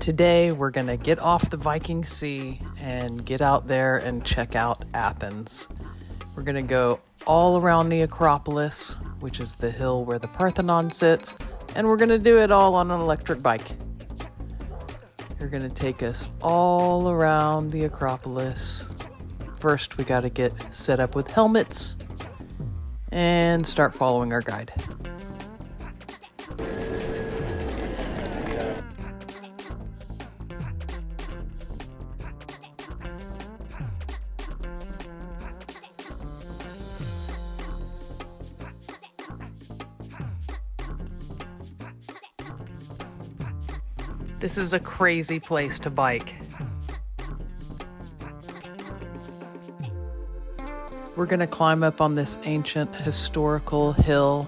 Today we're gonna get off the Viking Sea and get out there and check out Athens. We're gonna go all around the Acropolis, which is the hill where the Parthenon sits, and we're gonna do it all on an electric bike. They're gonna take us all around the Acropolis. First, we gotta get set up with helmets and start following our guide. This is a crazy place to bike. We're gonna climb up on this ancient historical hill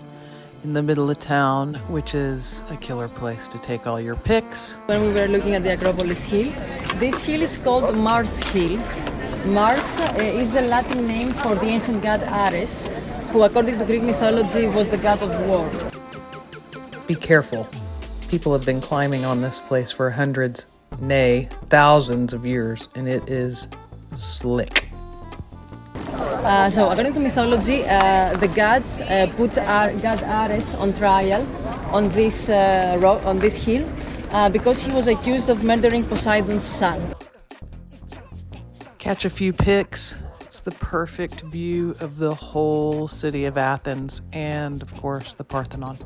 in the middle of town, which is a killer place to take all your pics. When we were looking at the Acropolis hill, this hill is called Mars Hill. Mars is the Latin name for the ancient god Ares, who according to Greek mythology was the god of war. Be careful. People have been climbing on this place for hundreds, nay, thousands of years, and it is slick. So according to mythology, the gods put god Ares on trial on this hill because he was accused of murdering Poseidon's son. Catch a few pics. It's the perfect view of the whole city of Athens and, of course, the Parthenon.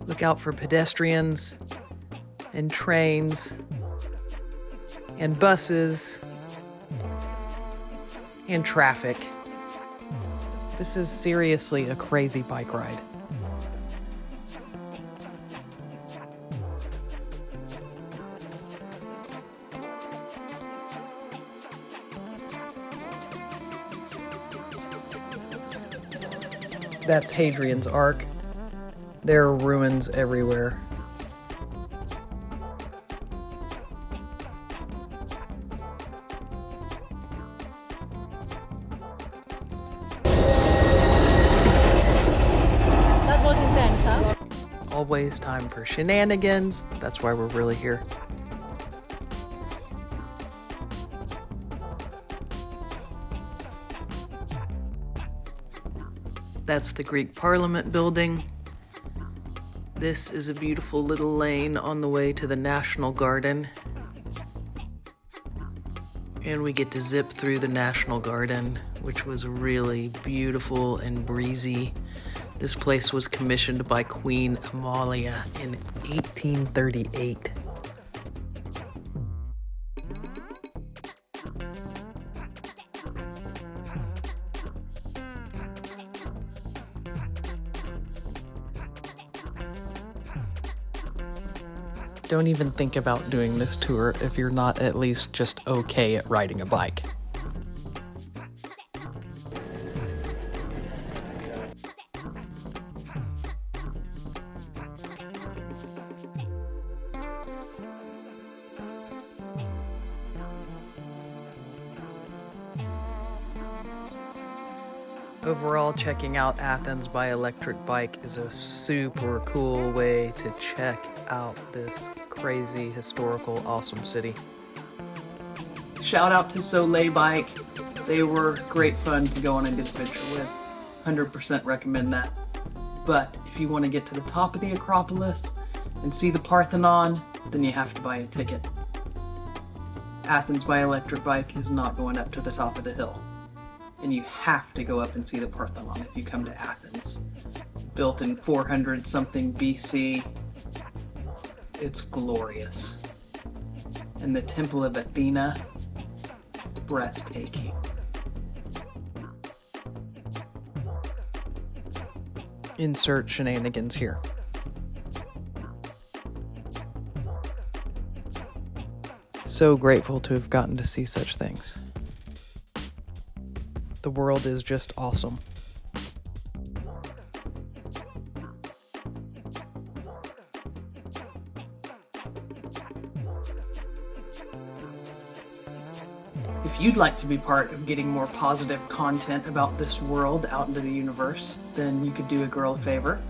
Look out for pedestrians and trains and buses and traffic. This is seriously a crazy bike ride. That's Hadrian's Ark. There are ruins everywhere. That was intense, huh? Always time for shenanigans. That's why we're really here. That's the Greek Parliament building. This is a beautiful little lane on the way to the National Garden. And we get to zip through the National Garden, which was really beautiful and breezy. This place was commissioned by Queen Amalia in 1838. Don't even think about doing this tour if you're not at least just okay at riding a bike. Overall, checking out Athens by electric bike is a super cool way to check out this crazy, historical, awesome city. Shout out to Solebike. They were great fun to go on an adventure with. 100% recommend that. But if you want to get to the top of the Acropolis and see the Parthenon, then you have to buy a ticket. Athens by electric bike is not going up to the top of the hill. And you have to go up and see the Parthenon if you come to Athens. Built in 400 something BC. It's glorious. And the Temple of Athena, breathtaking. Insert shenanigans here. So grateful to have gotten to see such things. The world is just awesome. If you'd like to be part of getting more positive content about this world out into the universe, then you could do a girl a favor